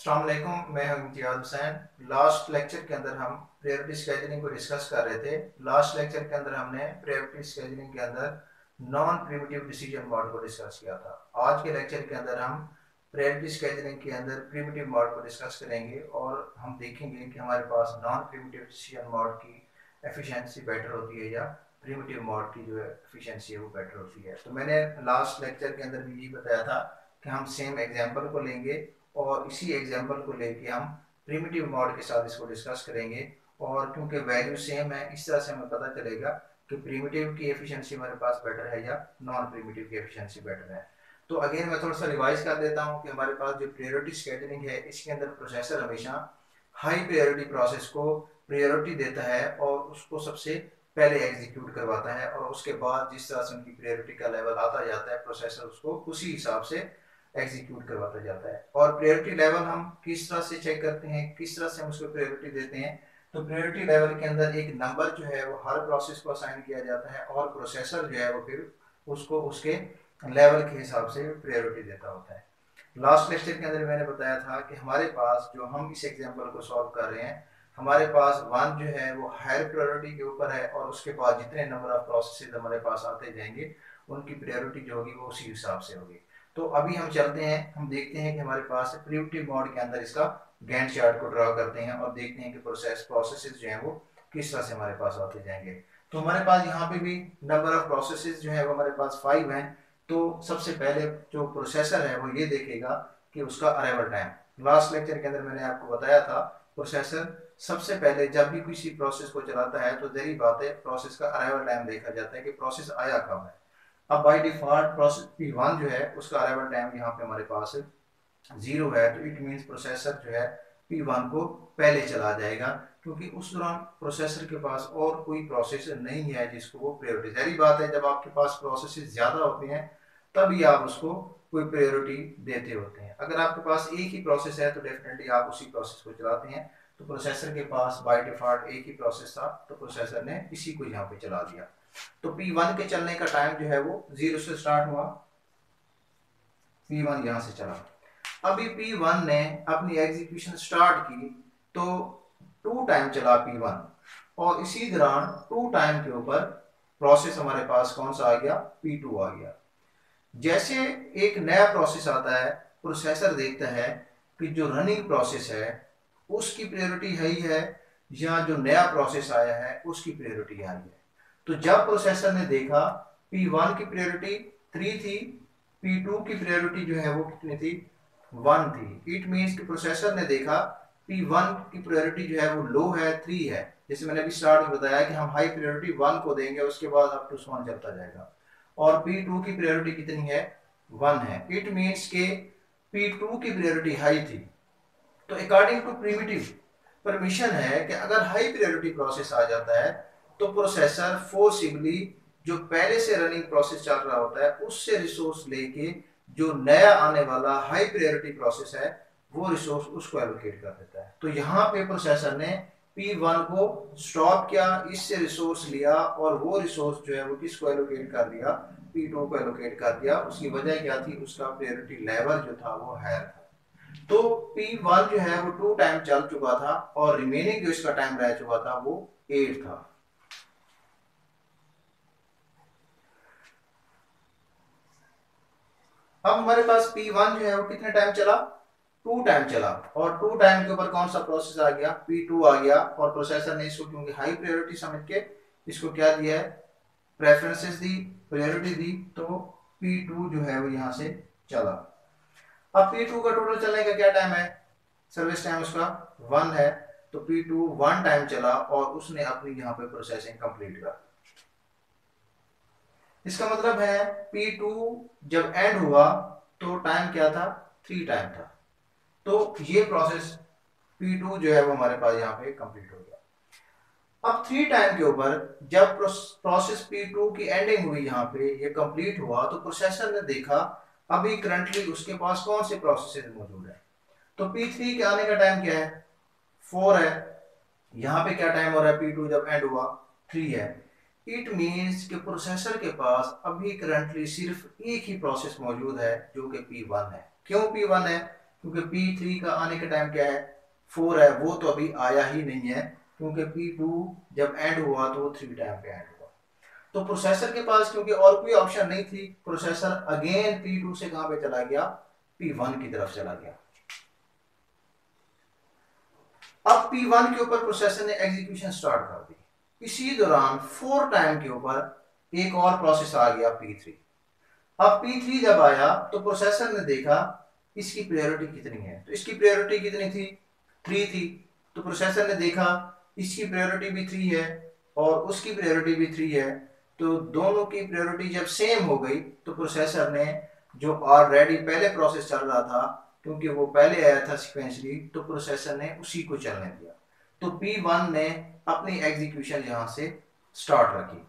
अस्सलाम वालेकुम, मैं हूं इम्तियाज हुसैन। लास्ट लेक्चर के अंदर हम प्रायोरिटी स्केजुलिंग को डिस्कस कर रहे थे। लास्ट लेक्चर के अंदर हमने प्रायोरिटी स्केजुलिंग के अंदर नॉन प्रिमिटिव डिसीजन मॉड को डिस्कस किया था। आज के लेक्चर के अंदर हम प्रायोरिटी स्केजुलिंग के अंदर प्रिमिटिव मॉड को डिस्कस करेंगे और हम देखेंगे कि हमारे पास नॉन प्रिमिटिव डिसीजन मॉड की एफिशिएंसी बेटर होती है या प्रिमिटिव मॉड की जो एफिशिएंसी है वो बेटर होती है। तो मैंने लास्ट लेक्चर के अंदर भी यही बताया था कि हम सेम एग्जाम्पल को लेंगे और इसी एग्जाम्पल को लेके हम प्रिमिटिव मॉड के साथ इसको डिस्कस करेंगे। और क्योंकि वैल्यू सेम है, इस तरह से हमें पता चलेगा कि प्रिमिटिव की एफिशिएंसी हमारे पास बेटर है या नॉन प्रिमिटिव की एफिशिएंसी बेटर है। तो अगेन मैं थोड़ा सा रिवाइज कर देता हूँ कि हमारे पास जो प्रायोरिटी शेड्यूलिंग है इसके अंदर प्रोसेसर हमेशा हाई प्रायोरिटी प्रोसेस को प्रायोरिटी देता है और उसको सबसे पहले एग्जीक्यूट करवाता है, और उसके बाद जिस तरह से उनकी प्रायोरिटी का लेवल आता जाता है प्रोसेसर उसको उसी हिसाब से एग्जीक्यूट करवाता जाता है। और प्रायोरिटी लेवल हम किस तरह से चेक करते हैं, किस तरह से हम उसको प्रायोरिटी देते हैं। तो प्रायोरिटी लेवल के अंदर एक नंबर जो है वो हर प्रोसेस को असाइन किया जाता है और प्रोसेसर जो है वो फिर उसको उसके लेवल के हिसाब से प्रायोरिटी देता होता है। लास्ट लेक्चर के अंदर मैंने बताया था कि हमारे पास जो हम इस एग्जाम्पल को सॉल्व कर रहे हैं, हमारे पास वन जो है वो हायर प्रायोरिटी के ऊपर है और उसके बाद जितने नंबर ऑफ प्रोसेसेस हमारे पास आते जाएंगे उनकी प्रायोरिटी जो होगी वो उसी हिसाब से होगी। तो अभी हम चलते हैं, हम देखते हैं कि हमारे पास प्रिमिटिव मोड के अंदर इसका गैंट चार्ट को ड्रॉ करते हैं और देखते हैं कि प्रोसेसेस जो हैं वो किस तरह से हमारे पास आते जाएंगे। तो हमारे पास यहाँ पे भी नंबर ऑफ प्रोसेसेस जो है वो हमारे पास 5 हैं। तो सबसे पहले जो प्रोसेसर है वो ये देखेगा कि उसका अराइवल टाइम। लास्ट लेक्चर के अंदर मैंने आपको बताया था प्रोसेसर सबसे पहले जब भी किसी प्रोसेस को चलाता है तो जहरी बात है प्रोसेस का अराइवल टाइम देखा जाता है कि प्रोसेस आया कब है। अब बाय डिफॉल्ट प्रोसेस P1 जो है उसका अराइवल टाइम यहाँ पे हमारे पास 0 है, तो इट मींस प्रोसेसर जो है P1 को पहले चला जाएगा क्योंकि उस दौरान प्रोसेसर के पास और कोई प्रोसेस नहीं है जिसको वो प्रायोरिटी। जहरी बात है जब आपके पास प्रोसेस ज्यादा होते हैं तभी आप उसको कोई प्रायोरिटी देते होते हैं। अगर आपके पास एक ही प्रोसेस है तो डेफिनेटली आप उसी प्रोसेस को चलाते हैं। तो प्रोसेसर के पास बाय डिफॉल्ट एक ही प्रोसेस था तो प्रोसेसर ने इसी को यहाँ पे चला दिया। तो P1 के चलने का टाइम जो है वो 0 से स्टार्ट हुआ, P1 यहां से चला। अभी P1 ने अपनी एग्जीक्यूशन स्टार्ट की तो 2 टाइम चला P1 और इसी दौरान 2 टाइम के ऊपर प्रोसेस हमारे पास कौन सा आ गया, P2 आ गया। जैसे एक नया प्रोसेस आता है प्रोसेसर देखता है कि जो रनिंग प्रोसेस है उसकी प्रायोरिटी है ही है या जो नया प्रोसेस आया है उसकी प्रायोरिटी आई है। तो जब प्रोसेसर ने देखा P1 की प्रायोरिटी 3 थी, P2 की प्रायोरिटी जो है वो कितनी थी, 1 थी। इट मींस कि प्रोसेसर ने देखा P1 की प्रायोरिटी जो है वो लो है, 3 है। जैसे मैंने अभी स्टार्ट में बताया कि हम हाई प्रायोरिटी 1 को देंगे उसके बाद अप टू 1 चलता जाएगा और P2 की प्रायोरिटी कितनी है, 1 है। इट मींस के P2 की प्रायोरिटी हाई थी। तो अकॉर्डिंग टू प्रिमिटिव परमिशन है कि अगर हाई प्रायोरिटी प्रोसेस आ जाता है तो प्रोसेसर फोर्सिबली जो पहले से रनिंग प्रोसेस चल रहा होता है उससे रिसोर्स लेके जो नया आने वाला हाई प्रायोरिटी प्रोसेस है वो रिसोर्स उसको एलोकेट कर देता है। तो यहाँ पे प्रोसेसर ने P1 को स्टॉप किया, इससे रिसोर्स लिया और वो रिसोर्स जो है वो किसको एलोकेट कर दिया, P2 को एलोकेट कर दिया। उसकी वजह क्या थी, उसका प्रायोरिटी लेवल जो था वो हायर था। तो P1 जो है वो 2 टाइम चल चुका था और रिमेनिंग जो इसका टाइम रह चुका था वो 8 था। अब हमारे पास P1 जो है वो कितने टाइम चला, 2 टाइम चला और 2 टाइम के ऊपर कौन सा प्रोसेस आ गया, P2 आ गया। और प्रोसेसर ने इसको क्योंकि हाई प्रायोरिटी समझ के इसको क्या दिया है, प्रेफरेंसेस दी, प्रायोरिटी दी, तो P2 जो है वो यहां से चला। अब P2 का टोटल चलने का क्या टाइम है, सर्विस टाइम उसका 1 है। तो P2 1 टाइम चला और उसने अपनी यहाँ पे प्रोसेसिंग कंप्लीट कर। इसका मतलब है P2 जब एंड हुआ तो टाइम क्या था, 3 टाइम था। तो ये प्रोसेस P2 जो है वो हमारे पास यहाँ पे कंप्लीट हो गया। अब 3 टाइम के ऊपर जब प्रोसेस P2 की एंडिंग हुई, यहाँ पे ये कंप्लीट हुआ, तो प्रोसेसर ने देखा अभी करंटली उसके पास कौन से प्रोसेसेस मौजूद है। तो P3 के आने का टाइम क्या है, 4 है। यहाँ पे क्या टाइम हो रहा है, P2 जब एंड हुआ 3 है। इट मींस कि प्रोसेसर के पास अभी करंटली सिर्फ एक ही प्रोसेस मौजूद है जो कि P1 है। क्यों P1 है, क्योंकि P3 का आने का टाइम क्या है 4 है, वो तो अभी आया ही नहीं है, क्योंकि P2 जब एंड हुआ तो वो 3 टाइम पे एंड हुआ। तो प्रोसेसर के पास क्योंकि और कोई ऑप्शन नहीं थी, प्रोसेसर अगेन P2 से कहां पे चला गया, P1 की तरफ चला गया। अब P1 के ऊपर प्रोसेसर ने एग्जीक्यूशन स्टार्ट कर दी। इसी दौरान 4 टाइम के ऊपर एक और प्रोसेस आ गया P3। अब P3 जब आया तो प्रोसेसर ने देखा इसकी प्रायोरिटी कितनी है, तो इसकी प्रायोरिटी कितनी थी 3 थी। तो प्रोसेसर ने देखा इसकी प्रायोरिटी भी 3 है और उसकी प्रायोरिटी भी 3 है, तो दोनों की प्रायोरिटी जब सेम हो गई तो प्रोसेसर ने जो ऑलरेडी पहले प्रोसेस चल रहा था, क्योंकि वो पहले आया था सिक्वेंशली, तो प्रोसेसर ने उसी को चलने दिया। तो P1 ने अपनी एग्जीक्यूशन यहां से स्टार्ट रखी।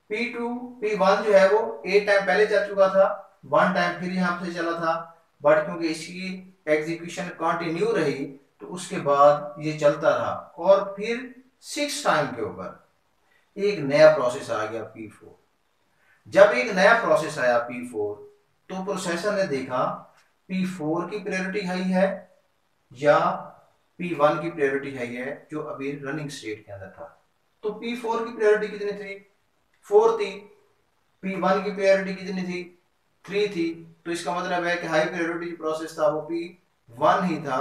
P1 जो है वो 8 टाइम पहले चल चुका था, 1 टाइम फिर यहां से चला था, बट क्योंकि इसकी एग्जीक्यूशन कंटिन्यू रही तो उसके बाद ये चलता रहा और फिर 6 टाइम के ऊपर एक नया प्रोसेस आ गया P4। जब एक नया प्रोसेस आया P4 तो प्रोसेसर ने देखा P4 की प्रायोरिटी हाई है या P1 की प्रायोरिटी हाई है जो अभी रनिंग स्टेट के अंदर था। तो P4 की प्रायोरिटी कितनी थी 4 थी, P1 की प्रायोरिटी कितनी थी 3 थी, तो इसका मतलब है कि हाई प्रायोरिटी प्रोसेस था वो P1 ही था,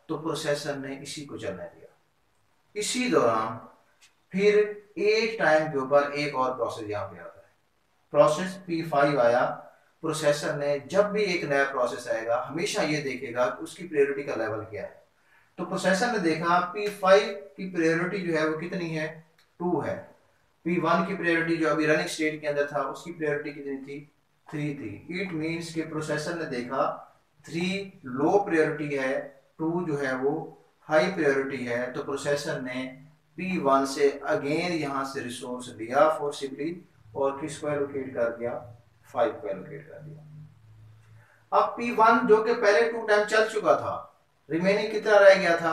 तो प्रोसेसर ने इसी को चलने दिया। इसी दौरान फिर 8 टाइम के ऊपर एक और प्रोसेस यहाँ पे आता है, प्रोसेस P5 आया। प्रोसेसर ने जब भी एक नया प्रोसेस आएगा हमेशा ये देखेगा कि उसकी प्रायोरिटी का लेवल क्या है। तो प्रोसेसर ने देखा P5 की प्रायोरिटी जो है वो कितनी है 2 है, P1 की प्रायोरिटी जो अभी रनिंग स्टेट के अंदर था उसकी प्रायोरिटी कितनी थी 3 थी। इट मींस कि प्रोसेसर ने देखा 3 लो प्रायोरिटी है, 2 जो है वो हाई प्रायोरिटी है, तो प्रोसेसर ने P1 से अगेन यहां से रिसोर्स लिया फोर्सिबली और किसको एलोकेट कर दिया 5 को एलोकेट कर दिया। अब P1 जो कि पहले 2 टाइम चल चुका था, रिमेनिंग कितना रह गया था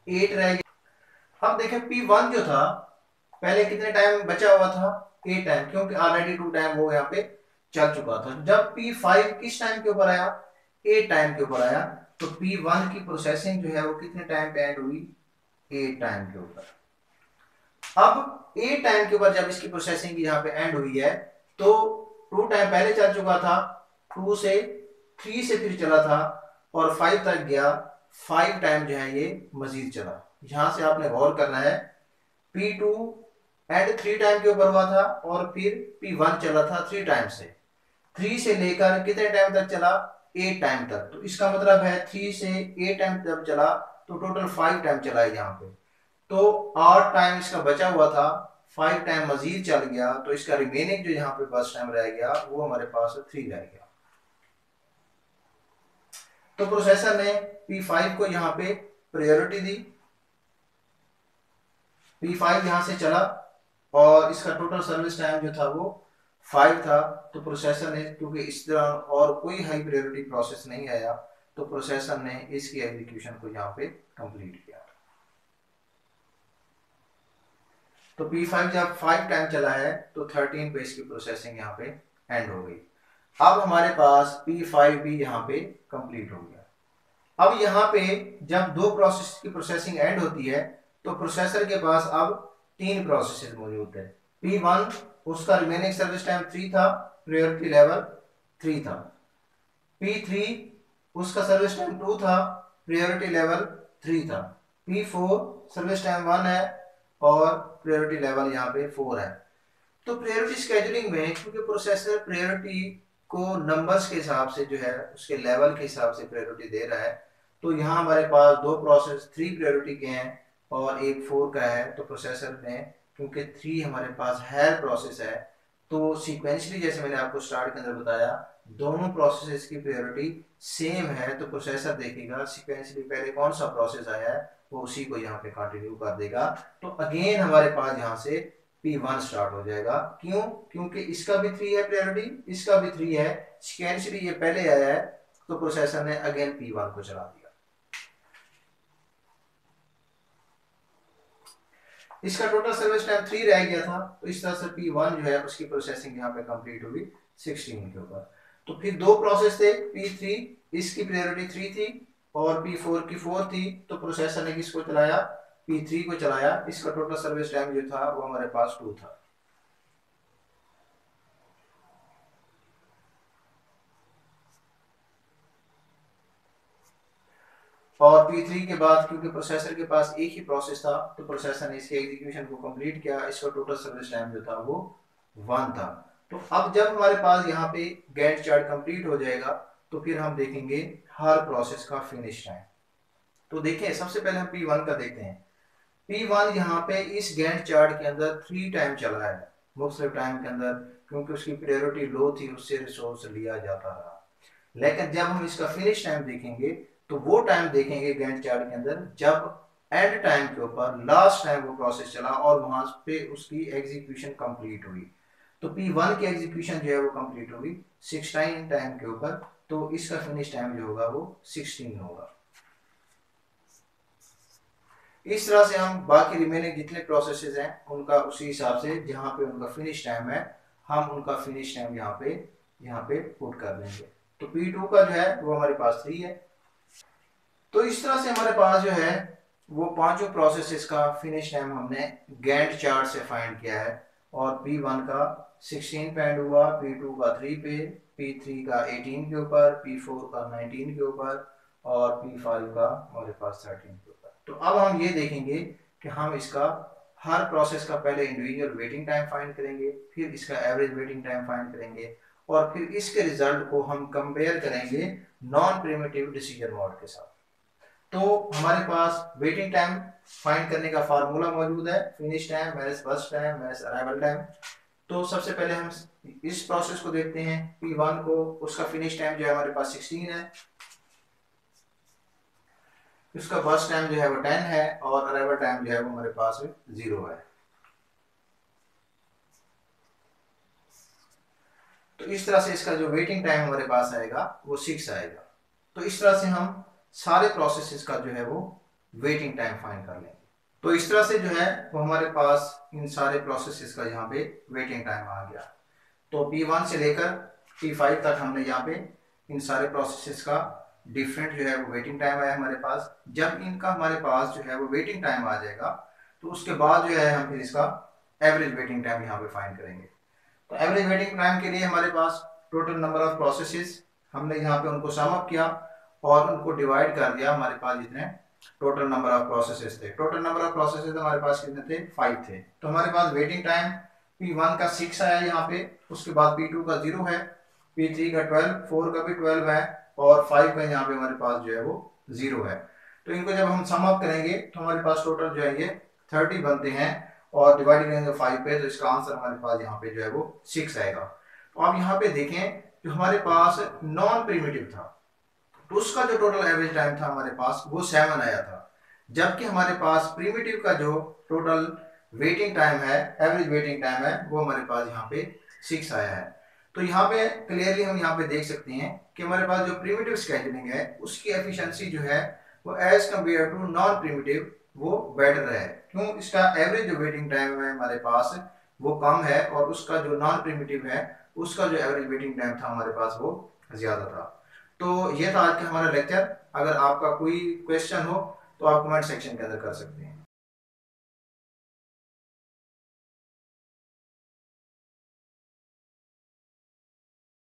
8 रह गया। अब देखें P1 जो था पहले कितने टाइम बचा हुआ था 8 टाइम, क्योंकि ऑलरेडी 2 टाइम वो यहाँ पे चल चुका था। जब P5 किस टाइम के ऊपर आया 8 टाइम के ऊपर आया, तो P1 की प्रोसेसिंग जो है वो कितने टाइम पे एंड हुई 8 टाइम के ऊपर। अब 8 टाइम के ऊपर जब इसकी प्रोसेसिंग यहाँ पे एंड हुई है तो 2 टाइम पहले चल चुका था, 2 से 3 से फिर चला था और 5 तक गया, 5 टाइम जो है ये मजीद चला। यहां से आपने गौर करना है P2 एंड 3 टाइम के ऊपर हुआ था और फिर P1 चला था 3 टाइम से, 3 से लेकर कितने टाइम तक चला 8 टाइम तक। तो इसका मतलब है 3 से 8 टाइम जब चला तो टोटल 5 टाइम चला है यहाँ पे, तो 8 टाइम इसका बचा हुआ था, 5 टाइम मजीद चल गया, तो इसका रिमेनिंग जो यहाँ पे बस टाइम रह गया वो हमारे पास 3 रह गया। तो प्रोसेसर ने P5 को यहाँ पे प्रायोरिटी दी, P5 यहां से चला और इसका टोटल सर्विस टाइम जो था वो 5 था। तो प्रोसेसर ने क्योंकि इस दौरान और कोई हाई प्रायोरिटी प्रोसेस नहीं आया तो प्रोसेसर ने इसकी एग्जीक्यूशन को यहाँ पे कंप्लीट किया। तो P5 जब 5 टाइम चला है तो 13 पे इसकी प्रोसेसिंग यहाँ पे एंड हो गई। अब हमारे पास P5 भी यहाँ पे कंप्लीट हो गया। अब यहाँ पे जब 2 प्रोसेस की प्रोसेसिंग एंड होती है तो प्रोसेसर के पास अब 3 प्रोसेसेस मौजूद है। P1 उसका रिमेनिंग सर्विस टाइम 3 था, प्रायोरिटी लेवल 3 था। P3 उसका सर्विस टाइम 2 था, प्रायोरिटी लेवल 3 था। P4 सर्विस टाइम 1 है और प्रायोरिटी लेवल यहाँ पे 4 है। तो प्रायोरिटी शेड्यूलिंग में क्योंकि प्रोसेसर प्रायोरिटी को नंबर्स के हिसाब से जो है उसके लेवल के हिसाब से प्रायोरिटी दे रहा है, तो यहाँ हमारे पास 2 प्रोसेस 3 प्रायोरिटी के हैं और एक 4 का है, तो प्रोसेसर ने क्योंकि 3 हमारे पास हायर प्रोसेस है तो सीक्वेंशली जैसे मैंने आपको स्टार्ट के अंदर बताया दोनों प्रोसेसेस की प्रायोरिटी सेम है, तो प्रोसेसर देखेगा सीक्वेंशली पहले कौन सा प्रोसेस आया है वो उसी को यहाँ पे कंटिन्यू कर देगा। तो अगेन हमारे पास यहाँ से P1 स्टार्ट हो जाएगा। क्यों? क्योंकि इसका भी 3 है प्रायोरिटी, इसका भी 3 है, सीक्वेंशली ये पहले आया है तो प्रोसेसर ने अगेन P1 को चला दिया। इसका टोटल सर्विस टाइम 3 रह गया था, तो इस तरह से P1 जो है उसकी प्रोसेसिंग यहाँ पे कंप्लीट हुई 16 के ऊपर। तो फिर दो प्रोसेस थे, P3 इसकी प्रायोरिटी 3 थी और P4 की 4 थी, तो प्रोसेसर ने किसको चलाया, P3 को चलाया। इसका टोटल सर्विस टाइम जो था वो हमारे पास 2 था। और P3 के बाद क्योंकि प्रोसेसर के पास एक ही प्रोसेस था, तो प्रोसेसर ने इसके एग्जीक्यूशन को कंप्लीट किया। इसका टोटल सर्विस टाइम जो था वो 1 था। तो अब जब हमारे पास यहाँ पे गैंट चार्ट कंप्लीट हो जाएगा, तो फिर हम देखेंगे हर प्रोसेस का फिनिश टाइम। तो देखें, सबसे पहले हम P1 का देखते हैं। P1 यहाँ पे इस गैंट चार्ट के अंदर 3 टाइम चला है मुख्तलिफ टाइम के अंदर, क्योंकि उसकी प्रायोरिटी लो थी, उससे रिसोर्स लिया जाता रहा। लेकिन जब हम इसका फिनिश टाइम देखेंगे, तो वो टाइम देखेंगे गैंट चार्ट के अंदर जब एंड टाइम के ऊपर लास्ट टाइम वो प्रोसेस चला और वहां पे उसकी एग्जीक्यूशन कंप्लीट हुई। तो P1 की एग्जीक्यूशन जो है वो कंप्लीट होगी 16 टाइम के ऊपर, तो इसका फिनिश टाइम जो होगा वो 16 होगा। इस तरह से हम बाकी रिमेनिंग जितने प्रोसेसेस हैं उनका उसी हिसाब से जहां पे उनका फिनिश टाइम है, हम उनका फिनिश टाइम यहाँ पे पुट कर देंगे। तो P2 का जो है वो हमारे पास 3 है। तो इस तरह से हमारे पास जो है वो पांचों प्रोसेसेस का फिनिश टाइम हमने गैंट चार्ट से फाइंड किया है। और P1 का 16 पे एंड हुआ, P2 का 3 पे, P3 का 18 के ऊपर, P4 का 19 के ऊपर और P5 का हमारे पास 13 के ऊपर। तो अब हम ये देखेंगे कि हम इसका हर प्रोसेस का पहले इंडिविजुअल वेटिंग टाइम फाइंड करेंगे, फिर इसका एवरेज वेटिंग टाइम फाइंड करेंगे और फिर इसके रिजल्ट को हम कंपेयर करेंगे नॉन प्रिमिटिव डिसीजन मोड के साथ। तो हमारे पास वेटिंग टाइम फाइंड करने का फार्मूला मौजूद है, finish time minus first time minus arrival time. तो सबसे पहले हम इस प्रोसेस को देखते हैं P1 को, उसका फिनिश टाइम जो है हमारे पास 16 है, उसका फर्स्ट टाइम जो है वो 10 है और अराइवल टाइम जो है वो हमारे पास 0 है। तो इस तरह से इसका जो वेटिंग टाइम हमारे पास आएगा वो 6 आएगा। तो इस तरह से हम सारे प्रोसेसेस का जो है वो वेटिंग टाइम फाइंड कर लेंगे। तो इस तरह से जो है वो हमारे पास इन सारे प्रोसेसेस का यहाँ पे वेटिंग टाइम आ गया। तो P1 से लेकर P5 तक हमने यहाँ पे इन सारे प्रोसेसेस का डिफरेंट जो है वो वेटिंग टाइम आया हमारे पास। जब इनका हमारे पास जो है वो वेटिंग टाइम आ जाएगा, तो उसके बाद जो है हम फिर इसका एवरेज वेटिंग टाइम यहाँ पे फाइंड करेंगे। तो एवरेज वेटिंग टाइम के लिए हमारे पास टोटल नंबर ऑफ प्रोसेसेस हमने यहाँ पे उनको सम अप किया और उनको डिवाइड कर दिया। हमारे पास जितने टोटल नंबर ऑफ प्रोसेसेस थे, टोटल नंबर ऑफ प्रोसेसेस हमारे पास कितने थे, 5 थे। तो हमारे पास वेटिंग टाइम P1 का 6 आया यहाँ पे, उसके बाद P2 का 0 है, P3 का 12, 4 का भी 12 है और 5 का यहाँ पे हमारे पास जो है वो 0 है। तो इनको जब हम सम अप करेंगे तो हमारे पास टोटल जो है ये 30 बनते हैं और डिवाइड करेंगे 5 पे, तो इसका आंसर हमारे पास यहाँ पे जो है वो 6 आएगा। तो आप यहाँ पे देखें जो हमारे पास नॉन प्रिमिटिव था, तो उसका जो टोटल एवरेज टाइम था हमारे पास वो 7 आया था, जबकि हमारे पास प्रिमिटिव का जो टोटल वेटिंग टाइम है, एवरेज वेटिंग टाइम है, वो हमारे पास यहाँ पे 6 आया है। तो यहाँ पे क्लियरली हम यहाँ पे देख सकते हैं कि हमारे पास जो प्रिमिटिव स्केड्यूलिंग है उसकी एफिशिएंसी जो है वो as compared to non primitive वो बेटर है। क्यों? इसका एवरेज जो वेटिंग टाइम है हमारे पास वो कम है और उसका जो नॉन प्रिमिटिव है उसका जो एवरेज वेटिंग टाइम था हमारे पास वो ज्यादा था। तो ये था आज का हमारा लेक्चर। अगर आपका कोई क्वेश्चन हो तो आप कमेंट सेक्शन के अंदर कर सकते हैं।